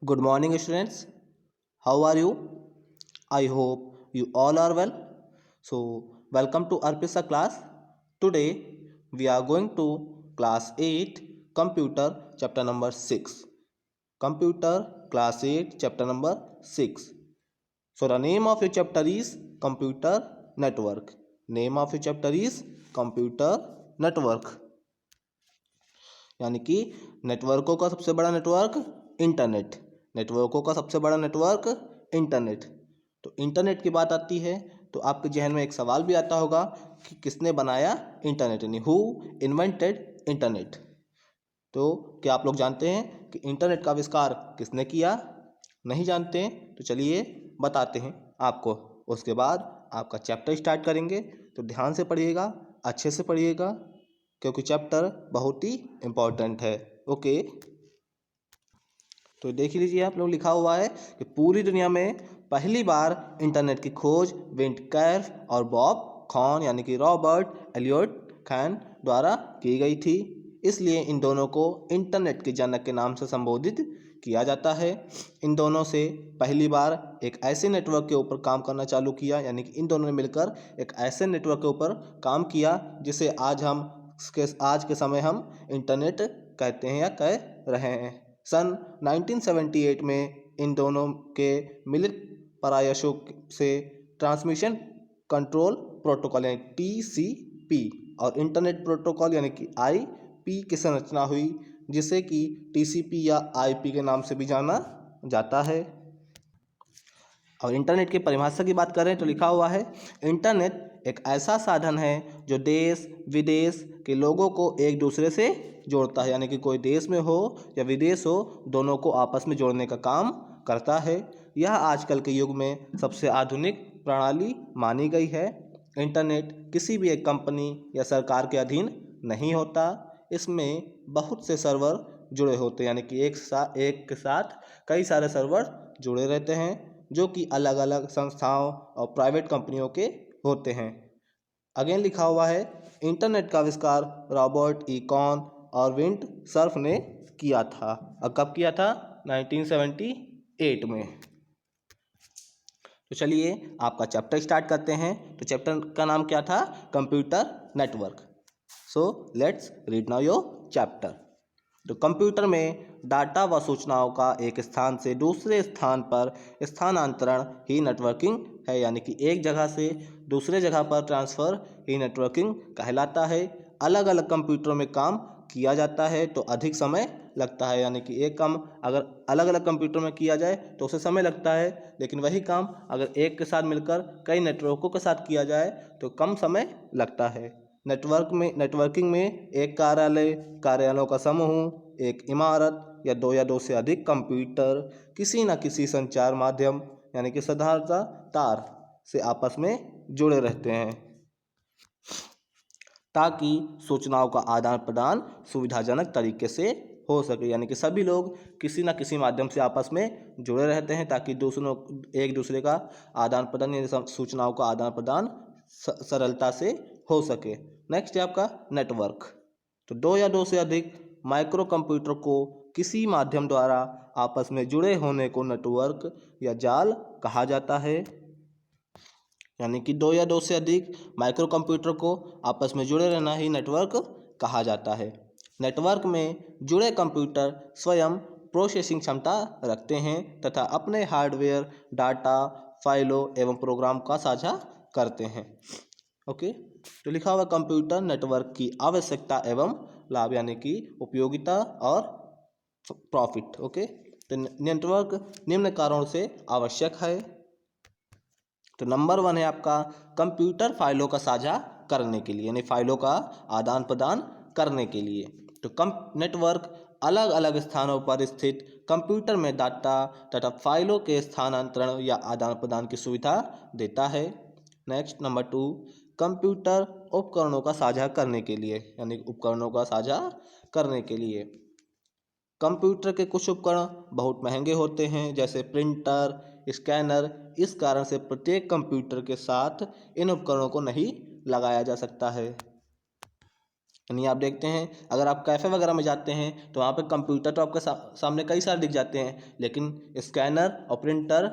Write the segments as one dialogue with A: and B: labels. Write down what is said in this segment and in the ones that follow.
A: Good morning, students. How are you? I hope you all are well. So, welcome to Arpisa class. Today, we are going to class 8, computer, chapter number 6. Computer, class 8, chapter number 6. So, the name of your chapter is computer network. Name of your chapter is computer network. यानी कि नेटवर्कों का सबसे बड़ा network internet. नेटवर्कों का सबसे बड़ा नेटवर्क इंटरनेट। तो इंटरनेट की बात आती है तो आपके जहन में एक सवाल भी आता होगा कि किसने बनाया इंटरनेट, यानी हु इन्वेंटेड इंटरनेट। तो क्या आप लोग जानते हैं कि इंटरनेट का आविष्कार किसने किया? नहीं जानते हैं तो चलिए बताते हैं आपको। उसके बाद आपका चैप्टर स्टार्ट करेंगे, तो ध्यान से पढ़िएगा, अच्छे से पढ़िएगा, क्योंकि चैप्टर बहुत ही इम्पोर्टेंट है। ओके, तो देख लीजिए, आप लोग लिखा हुआ है कि पूरी दुनिया में पहली बार इंटरनेट की खोज विंट कैर्फ और बॉब कॉन यानी कि रॉबर्ट एलियट कैन द्वारा की गई थी। इसलिए इन दोनों को इंटरनेट के जनक के नाम से संबोधित किया जाता है। इन दोनों से पहली बार एक ऐसे नेटवर्क के ऊपर काम करना चालू किया, यानी कि इन दोनों ने मिलकर एक ऐसे नेटवर्क के ऊपर काम किया जिसे आज के समय हम इंटरनेट कहते हैं या कह रहे हैं। सन 1978 में इन दोनों के मिलित प्रयासों से ट्रांसमिशन कंट्रोल प्रोटोकॉल यानी TCP और इंटरनेट प्रोटोकॉल यानी कि IP की संरचना हुई, जिसे कि TCP या IP के नाम से भी जाना जाता है। और इंटरनेट की परिभाषा की बात करें तो लिखा हुआ है, इंटरनेट एक ऐसा साधन है जो देश विदेश के लोगों को एक दूसरे से जोड़ता है, यानी कि कोई देश में हो या विदेश हो, दोनों को आपस में जोड़ने का काम करता है। यह आजकल के युग में सबसे आधुनिक प्रणाली मानी गई है। इंटरनेट किसी भी एक कंपनी या सरकार के अधीन नहीं होता। इसमें बहुत से सर्वर जुड़े होते हैं, यानी कि एक के साथ कई सारे सर्वर जुड़े रहते हैं, जो कि अलग अलग संस्थाओं और प्राइवेट कंपनियों के होते हैं। अगेन लिखा हुआ है, इंटरनेट का आविष्कार रॉबर्ट ई कॉन और विंट सर्फ ने किया था। और कब किया था? 1978 में। तो चलिए आपका चैप्टर स्टार्ट करते हैं। तो चैप्टर का नाम क्या था? Computer network. So let's read now your chapter. तो कंप्यूटर में डाटा व सूचनाओं का एक स्थान से दूसरे स्थान पर स्थानांतरण ही नेटवर्किंग है, यानी कि एक जगह से दूसरे जगह पर ट्रांसफ़र ही नेटवर्किंग कहलाता है। अलग अलग कंप्यूटरों में काम किया जाता है तो अधिक समय लगता है, यानी कि एक काम अगर अलग अलग कंप्यूटर में किया जाए तो उसे समय लगता है, लेकिन वही काम अगर एक के साथ मिलकर कई नेटवर्कों के साथ किया जाए तो कम समय लगता है। नेटवर्किंग में एक कार्यालयों का समूह, एक इमारत या दो से अधिक कंप्यूटर किसी न किसी संचार माध्यम यानी कि साधारणतः तार से आपस में जुड़े रहते हैं, ताकि सूचनाओं का आदान प्रदान सुविधाजनक तरीके से हो सके। यानी कि सभी लोग किसी न किसी माध्यम से आपस में जुड़े रहते हैं ताकि एक दूसरे का आदान प्रदान यानी सूचनाओं का आदान प्रदान सरलता से हो सके। नेक्स्ट है आपका नेटवर्क। तो दो या दो से अधिक माइक्रो कंप्यूटर को किसी माध्यम द्वारा आपस में जुड़े होने को नेटवर्क या जाल कहा जाता है। यानी कि दो या दो से अधिक माइक्रो कंप्यूटर को आपस में जुड़े रहना ही नेटवर्क कहा जाता है। नेटवर्क में जुड़े कंप्यूटर स्वयं प्रोसेसिंग क्षमता रखते हैं तथा अपने हार्डवेयर, डाटा, फाइलों एवं प्रोग्राम का साझा करते हैं। ओके, तो लिखा हुआ कंप्यूटर नेटवर्क की आवश्यकता एवं लाभ, यानी कि उपयोगिता और प्रॉफिट। ओके, तो नेटवर्क निम्न कारणों से आवश्यक है। तो नंबर 1 है आपका कंप्यूटर फाइलों का साझा करने के लिए, यानी फाइलों का आदान प्रदान करने के लिए। तो नेटवर्क अलग अलग स्थानों पर स्थित कंप्यूटर में डाटा तथा फाइलों के स्थानांतरण या आदान प्रदान की सुविधा देता है। नेक्स्ट नंबर 2, कंप्यूटर उपकरणों का साझा करने के लिए, यानी उपकरणों का साझा करने के लिए। कंप्यूटर के कुछ उपकरण बहुत महंगे होते हैं, जैसे प्रिंटर, स्कैनर। इस कारण से प्रत्येक कंप्यूटर के साथ इन उपकरणों को नहीं लगाया जा सकता है। यानी आप देखते हैं अगर आप कैफ़े वगैरह में जाते हैं तो वहाँ पे कंप्यूटर तो आपके सामने कई सारे दिख जाते हैं, लेकिन स्कैनर और प्रिंटर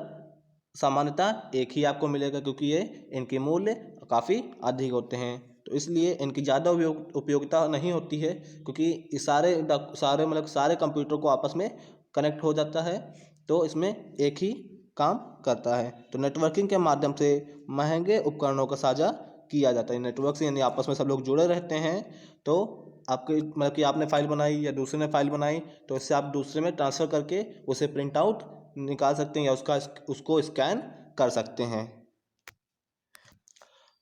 A: सामान्यतः एक ही आपको मिलेगा, क्योंकि ये इनके मूल्य काफ़ी अधिक होते हैं। तो इसलिए इनकी ज़्यादा उपयोगिता नहीं होती है, क्योंकि ये सारे कंप्यूटर को आपस में कनेक्ट हो जाता है, तो इसमें एक ही काम करता है। तो नेटवर्किंग के माध्यम से महंगे उपकरणों का साझा किया जाता है। नेटवर्क से यानी आपस में सब लोग जुड़े रहते हैं। तो आपके मतलब कि आपने फाइल बनाई या दूसरे ने फाइल बनाई, तो इससे आप दूसरे में ट्रांसफ़र करके उसे प्रिंट आउट निकाल सकते हैं या उसको स्कैन कर सकते हैं।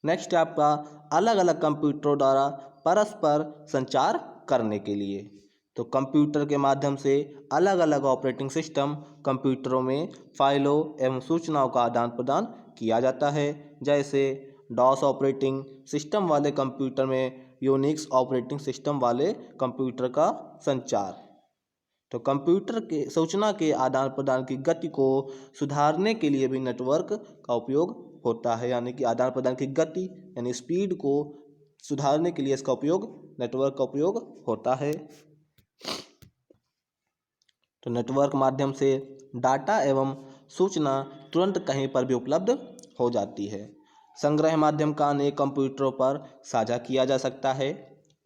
A: नेक्स्ट है आपका अलग अलग कंप्यूटरों द्वारा परस्पर संचार करने के लिए। तो कंप्यूटर के माध्यम से अलग अलग ऑपरेटिंग सिस्टम कंप्यूटरों में फाइलों एवं सूचनाओं का आदान प्रदान किया जाता है। जैसे डॉस ऑपरेटिंग सिस्टम वाले कंप्यूटर में यूनिक्स ऑपरेटिंग सिस्टम वाले कंप्यूटर का संचार। तो कंप्यूटर के सूचना के आदान प्रदान की गति को सुधारने के लिए भी नेटवर्क का उपयोग होता है, यानी कि आदान प्रदान की गति यानी स्पीड को सुधारने के लिए इसका उपयोग नेटवर्क का उपयोग होता है। तो नेटवर्क माध्यम से डाटा एवं सूचना तुरंत कहीं पर भी उपलब्ध हो जाती है। संग्रह माध्यम का अनेक कंप्यूटरों पर साझा किया जा सकता है।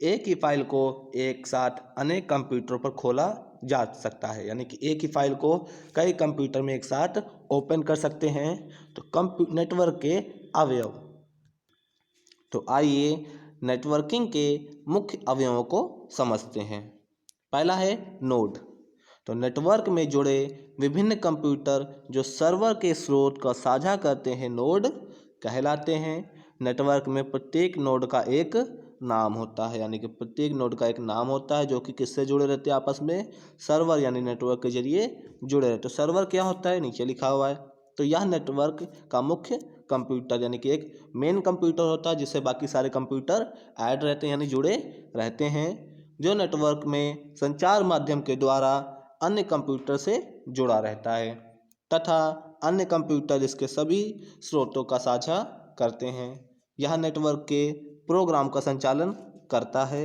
A: एक ही फाइल को एक साथ अनेक कंप्यूटरों पर खोला जा सकता है, यानी कि एक ही फाइल को कई कंप्यूटर में एक साथ ओपन कर सकते हैं। तो नेटवर्क के अवयव, तो आइए नेटवर्किंग के मुख्य अवयवों को समझते हैं। पहला है नोड। तो नेटवर्क में जुड़े विभिन्न कंप्यूटर जो सर्वर के स्रोत का साझा करते हैं नोड कहलाते हैं। नेटवर्क में प्रत्येक नोड का एक नाम होता है, यानी कि प्रत्येक नोड का एक नाम होता है जो कि किससे जुड़े रहते हैं आपस में, सर्वर यानी नेटवर्क के जरिए जुड़े रहते हैं। तो सर्वर क्या होता है नीचे लिखा हुआ है। तो यह नेटवर्क का मुख्य कंप्यूटर यानी कि एक मेन कंप्यूटर होता है जिससे बाकी सारे कंप्यूटर ऐड रहते हैं यानी जुड़े रहते हैं, जो नेटवर्क में संचार माध्यम के द्वारा अन्य कंप्यूटर से जुड़ा रहता है तथा अन्य कंप्यूटर इसके सभी स्रोतों का साझा करते हैं। यह नेटवर्क के प्रोग्राम का संचालन करता है।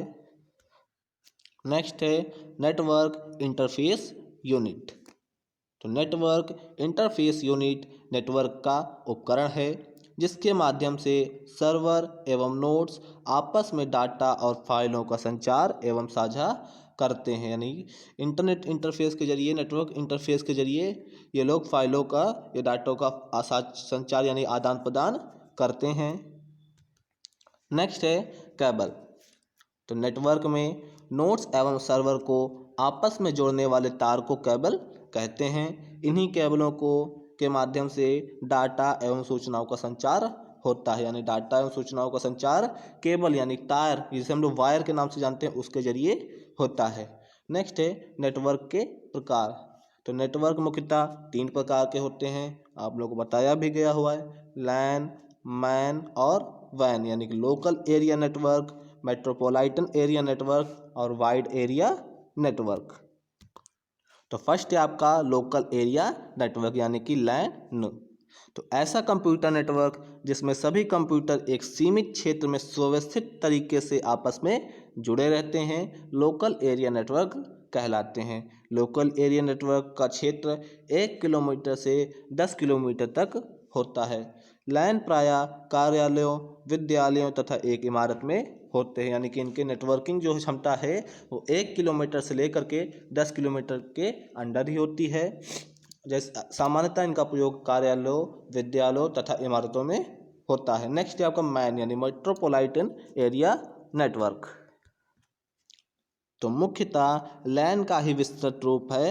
A: नेक्स्ट है नेटवर्क इंटरफेस यूनिट। तो नेटवर्क इंटरफेस यूनिट नेटवर्क का उपकरण है जिसके माध्यम से सर्वर एवं नोड्स आपस में डाटा और फाइलों का संचार एवं साझा करते हैं। यानी इंटरनेट इंटरफेस के जरिए, नेटवर्क इंटरफेस के जरिए ये लोग फाइलों का या डाटा का संचार यानी आदान प्रदान करते हैं। नेक्स्ट है केबल। तो नेटवर्क में नोड्स एवं सर्वर को आपस में जोड़ने वाले तार को केबल कहते हैं। इन्हीं केबलों के माध्यम से डाटा एवं सूचनाओं का संचार होता है, यानी डाटा एवं सूचनाओं का संचार केबल यानी तार, जिसे हम लोग वायर के नाम से जानते हैं, उसके जरिए होता है। नेक्स्ट है नेटवर्क के प्रकार। तो नेटवर्क मुख्यतः 3 प्रकार के होते हैं, आप लोगों को बताया भी गया हुआ है, लैन, मैन और वैन, यानी कि local area network, metropolitan area network और वाइड एरिया नेटवर्क। तो फर्स्ट है आपका लोकल एरिया नेटवर्क यानी कि लैन। तो ऐसा कंप्यूटर नेटवर्क जिसमें सभी कंप्यूटर एक सीमित क्षेत्र में सुव्यवस्थित तरीके से आपस में जुड़े रहते हैं लोकल एरिया नेटवर्क कहलाते हैं। लोकल एरिया नेटवर्क का क्षेत्र 1 किलोमीटर से 10 किलोमीटर तक होता है। लैन प्रायः कार्यालयों, विद्यालयों तथा एक इमारत में होते हैं, यानी कि इनके नेटवर्किंग जो क्षमता है वो 1 किलोमीटर से लेकर के 10 किलोमीटर के अंदर ही होती है। जैसे सामान्यतः इनका प्रयोग कार्यालयों, विद्यालयों तथा इमारतों में होता है। नेक्स्ट है आपका मैन यानी मेट्रोपॉलिटन एरिया नेटवर्क। तो मुख्यतः लैन का ही विस्तृत रूप है,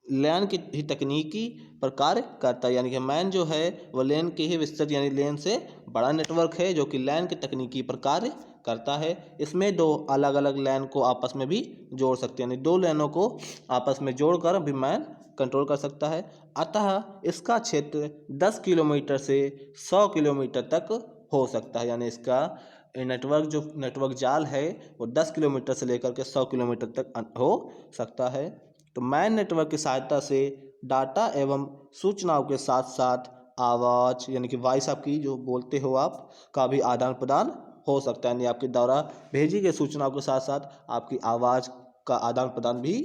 A: लैन की ही तकनीकी पर कार्य करता है, यानी कि मैन जो है वो लैन की ही विस्तृत यानी लैन से बड़ा नेटवर्क है जो कि लैन की तकनीकी पर कार्य करता है। इसमें 2 अलग अलग लैन को आपस में भी जोड़ सकते हैं, यानी 2 लैनों को आपस में जोड़कर भी मैन कंट्रोल कर सकता है। अतः इसका क्षेत्र 10 किलोमीटर से 100 किलोमीटर तक हो सकता है, यानी इसका नेटवर्क जाल है वो 10 किलोमीटर से लेकर के 100 किलोमीटर तक हो सकता है। तो मैन नेटवर्क की सहायता से डाटा एवं सूचनाओं के साथ साथ आवाज़ यानी कि वॉइस आपकी जो बोलते हो आप का भी आदान प्रदान हो सकता है, यानी आपके द्वारा भेजी गई सूचनाओं के साथ साथ आपकी आवाज़ का आदान प्रदान भी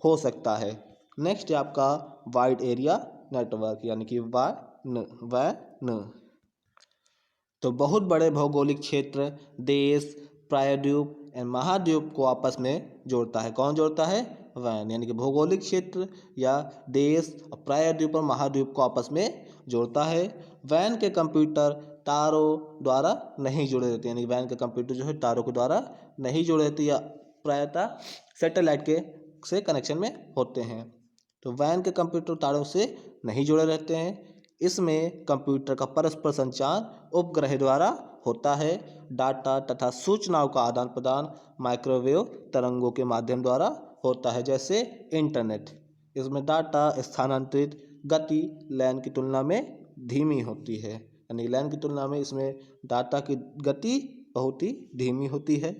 A: हो सकता है। नेक्स्ट है आपका वाइड एरिया नेटवर्क यानी कि WAN। तो बहुत बड़े भौगोलिक क्षेत्र, देश, प्रायद्वीप एवं महाद्वीप को आपस में जोड़ता है। कौन जोड़ता है? WAN, यानी कि भौगोलिक क्षेत्र या देश, प्रायद्वीप और महाद्वीप को आपस में जोड़ता है। WAN के कंप्यूटर तारों द्वारा नहीं जुड़े रहते, यानी WAN के कंप्यूटर जो है तारों के द्वारा नहीं जुड़े रहते या प्रायतः सैटेलाइट के से कनेक्शन में होते हैं। तो WAN के कंप्यूटर तारों से नहीं जुड़े रहते हैं। इसमें कंप्यूटर का परस्पर संचार उपग्रह द्वारा होता है। डाटा तथा सूचनाओं का आदान प्रदान माइक्रोवेव तरंगों के माध्यम द्वारा होता है, जैसे इंटरनेट। इसमें डाटा स्थानांतरित गति LAN की तुलना में धीमी होती है, यानी LAN की तुलना में इसमें डाटा की गति बहुत ही धीमी होती है।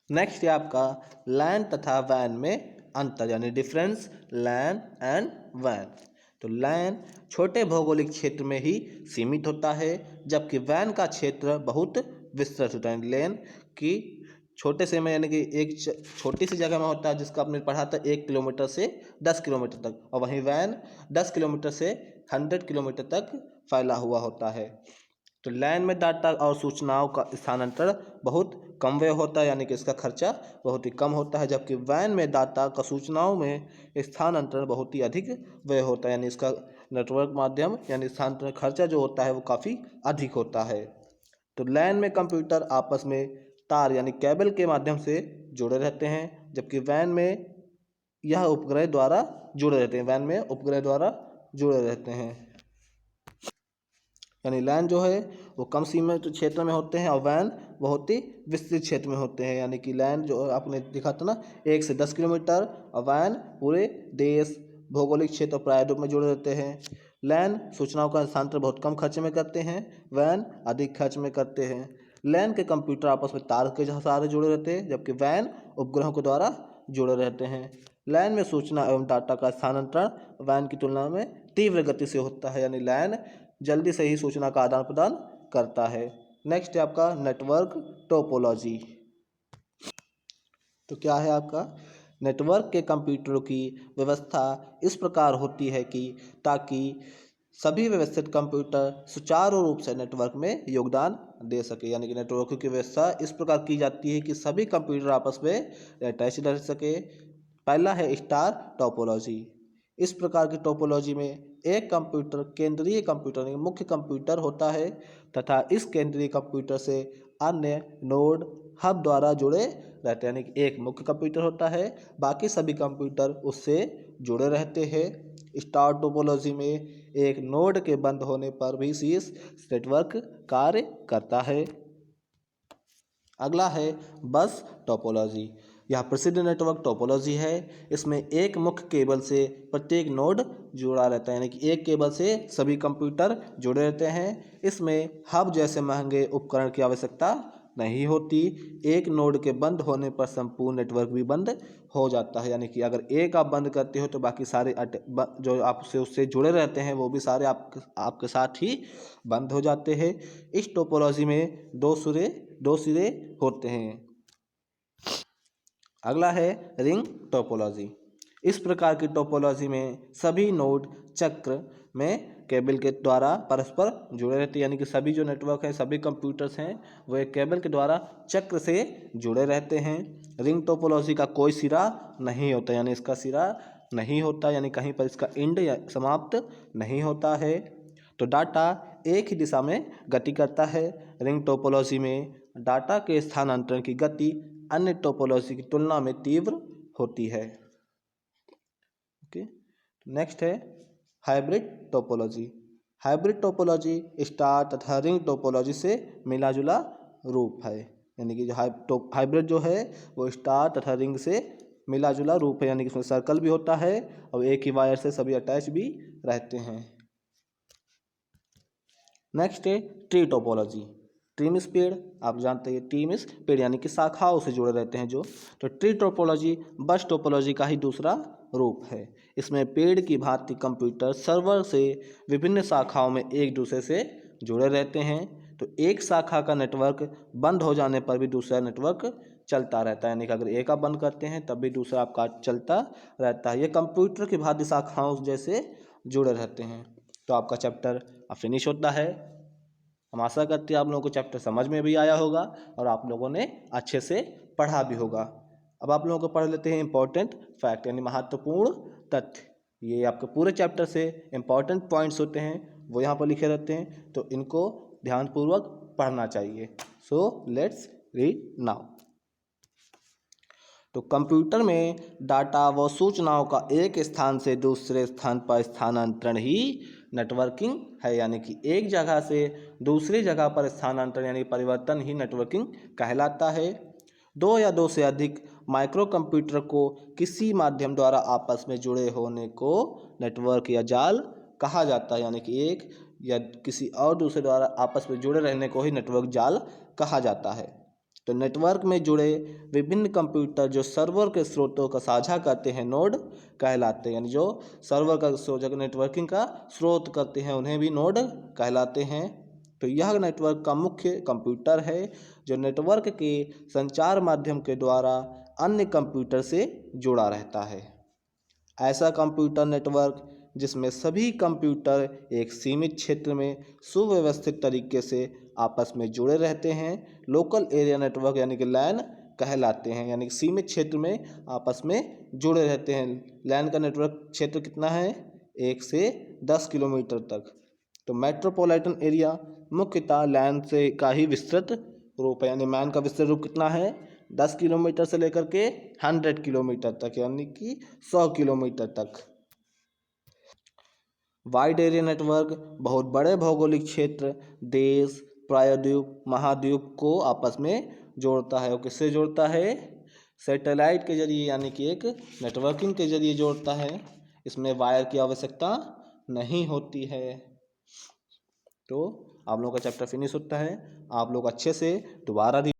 A: नेक्स्ट है आपका LAN तथा WAN में अंतर, यानी डिफरेंस LAN एंड WAN। तो LAN छोटे भौगोलिक क्षेत्र में ही सीमित होता है, जबकि WAN का क्षेत्र बहुत विस्तृत होता है। LAN की छोटे से में यानी कि एक छोटी सी जगह में होता है, जिसका आपने पढ़ा था 1 किलोमीटर से 10 किलोमीटर तक, और वहीं WAN 10 किलोमीटर से 100 किलोमीटर तक फैला हुआ होता है। तो LAN में डाटा और सूचनाओं का स्थानांतरण बहुत कम व्यय होता है, यानी कि इसका खर्चा बहुत ही कम होता है, जबकि WAN में डाटा का सूचनाओं में स्थानांतरण बहुत ही अधिक व्यय होता है, यानी इसका नेटवर्क माध्यम यानी स्थानांतरण खर्चा जो होता है वो काफ़ी अधिक होता है। तो LAN में कंप्यूटर आपस में तार यानी केबल के माध्यम से जुड़े रहते हैं, जबकि WAN में यह उपग्रह द्वारा जुड़े रहते हैं। WAN में उपग्रह द्वारा जुड़े रहते हैं, यानी LAN जो है वो कम सीमित क्षेत्र में होते हैं और WAN बहुत ही विस्तृत क्षेत्र में होते हैं। यानी कि LAN जो आपने देखा था ना 1 से 10 किलोमीटर, और WAN पूरे देश, भौगोलिक क्षेत्र और प्रायद्वीप में जुड़े रहते हैं। LAN सूचनाओं का हस्तांतरण बहुत कम खर्च में करते हैं, WAN अधिक खर्च में करते हैं। LAN के कंप्यूटर आपस में तार के सहारे जुड़े रहते हैं, जबकि WAN उपग्रहों के द्वारा जुड़े रहते हैं। LAN में सूचना एवं डाटा का स्थानांतरण WAN की तुलना में तीव्र गति से होता है, यानी LAN जल्दी से ही सूचना का आदान प्रदान करता है। नेक्स्ट है आपका नेटवर्क टोपोलॉजी। तो क्या है आपका? नेटवर्क के कंप्यूटरों की व्यवस्था इस प्रकार होती है कि ताकि सभी व्यवस्थित कंप्यूटर सुचारू रूप से नेटवर्क में योगदान दे सके, यानी कि नेटवर्क की व्यवस्था इस प्रकार की जाती है कि सभी कंप्यूटर आपस में अटैच रह सके। पहला है स्टार टोपोलॉजी। इस प्रकार की टोपोलॉजी में एक कंप्यूटर केंद्रीय कंप्यूटर यानी मुख्य कंप्यूटर होता है तथा इस केंद्रीय कंप्यूटर से अन्य नोड हब द्वारा जुड़े रहते हैं, यानी कि एक मुख्य कंप्यूटर होता है, बाकी सभी कंप्यूटर उससे जुड़े रहते हैं। स्टार टोपोलॉजी में एक नोड के बंद होने पर भी शीर्ष नेटवर्क कार्य करता है। अगला है बस टोपोलॉजी। यह प्रसिद्ध नेटवर्क टोपोलॉजी है। इसमें एक मुख्य केबल से प्रत्येक नोड जुड़ा रहता है, यानी कि एक केबल से सभी कंप्यूटर जुड़े रहते हैं। इसमें हब जैसे महंगे उपकरण की आवश्यकता नहीं होती। एक नोड के बंद होने पर संपूर्ण नेटवर्क भी बंद हो जाता है, यानी कि अगर एक आप बंद करते हो तो बाकी सारे जो आपसे उससे जुड़े रहते हैं वो भी सारे आपके साथ ही बंद हो जाते हैं। इस टोपोलॉजी में दो सिरे होते हैं। अगला है रिंग टोपोलॉजी। इस प्रकार की टोपोलॉजी में सभी नोड चक्र में केबल के द्वारा परस्पर जुड़े रहते हैं, यानी कि सभी जो नेटवर्क हैं, सभी कंप्यूटर्स हैं, वो एक केबल के द्वारा चक्र से जुड़े रहते हैं। रिंग टोपोलॉजी का कोई सिरा नहीं होता, यानी इसका सिरा नहीं होता, यानी कहीं पर इसका एंड या समाप्त नहीं होता है। तो डाटा एक ही दिशा में गति करता है। रिंग टोपोलॉजी में डाटा के स्थानांतरण की गति अन्य टोपोलॉजी की तुलना में तीव्र होती है। ओके, नेक्स्ट है hybrid topology. Hybrid topology star तथा रिंग टोपोलॉजी से मिला जुला रूप है, यानी कि हाइब्रिड जो है वो स्टार तथा रिंग से मिला जुला रूप है, यानी कि इसमें सर्कल भी होता है और एक ही वायर से सभी अटैच भी रहते हैं। नेक्स्ट है ट्री टोपोलॉजी। ट्री स्पेड, आप जानते हैं ट्री स्पेड यानी कि शाखाओं से जुड़े रहते हैं जो। तो ट्री टोपोलॉजी बस टोपोलॉजी का ही दूसरा रूप है। इसमें पेड़ की भांति कंप्यूटर सर्वर से विभिन्न शाखाओं में एक दूसरे से जुड़े रहते हैं। तो एक शाखा का नेटवर्क बंद हो जाने पर भी दूसरा नेटवर्क चलता रहता है, यानी कि अगर एक आप बंद करते हैं तब भी दूसरा आपका चलता रहता है। ये कंप्यूटर की भांति शाखाओं जैसे जुड़े रहते हैं। तो आपका चैप्टर अब फिनिश होता है। हम आशा करते हैं आप लोगों को चैप्टर समझ में भी आया होगा और आप लोगों ने अच्छे से पढ़ा भी होगा। अब आप लोगों को पढ़ लेते हैं इंपॉर्टेंट फैक्ट यानी महत्वपूर्ण तथ्य। ये आपके पूरे चैप्टर से इंपॉर्टेंट पॉइंट्स होते हैं, वो यहाँ पर लिखे रहते हैं, तो इनको ध्यानपूर्वक पढ़ना चाहिए। So let's read now. तो कंप्यूटर में डाटा व सूचनाओं का एक स्थान से दूसरे स्थान पर स्थानांतरण ही नेटवर्किंग है, यानी कि एक जगह से दूसरी जगह पर स्थानांतरण यानी परिवर्तन ही नेटवर्किंग कहलाता है। दो या दो से अधिक माइक्रो कंप्यूटर को किसी माध्यम द्वारा आपस में जुड़े होने को नेटवर्क या जाल कहा जाता है, यानी कि एक या किसी और दूसरे द्वारा आपस में जुड़े रहने को ही नेटवर्क जाल कहा जाता है। तो नेटवर्क में जुड़े विभिन्न कंप्यूटर जो सर्वर के स्रोतों का साझा करते हैं नोड कहलाते हैं, यानी जो सर्वर का जो नेटवर्किंग का स्रोत करते हैं उन्हें भी नोड कहलाते हैं। तो यह नेटवर्क का मुख्य कंप्यूटर है जो नेटवर्क के संचार माध्यम के द्वारा अन्य कंप्यूटर से जुड़ा रहता है। ऐसा कंप्यूटर नेटवर्क जिसमें सभी कंप्यूटर एक सीमित क्षेत्र में सुव्यवस्थित तरीके से आपस में जुड़े रहते हैं लोकल एरिया नेटवर्क यानी कि लैन कहलाते हैं, यानी कि सीमित क्षेत्र में आपस में जुड़े रहते हैं। लैन का नेटवर्क क्षेत्र कितना है? 1 से 10 किलोमीटर तक। तो मेट्रोपॉलिटन एरिया मुख्यतः लैन से का ही विस्तृत रूप है, यानी मैन का विस्तृत रूप कितना है? 10 किलोमीटर से लेकर के 100 किलोमीटर तक, यानी कि 100 किलोमीटर तक। वाइड एरिया नेटवर्क बहुत बड़े भौगोलिक क्षेत्र, देश, प्रायद्वीप, महाद्वीप को आपस में जोड़ता है। और किससे जोड़ता है? सैटेलाइट के जरिए, यानी कि एक नेटवर्किंग के जरिए जोड़ता है। इसमें वायर की आवश्यकता नहीं होती है। तो आप लोगों का चैप्टर फिनिश होता है। आप लोग अच्छे से दोबारा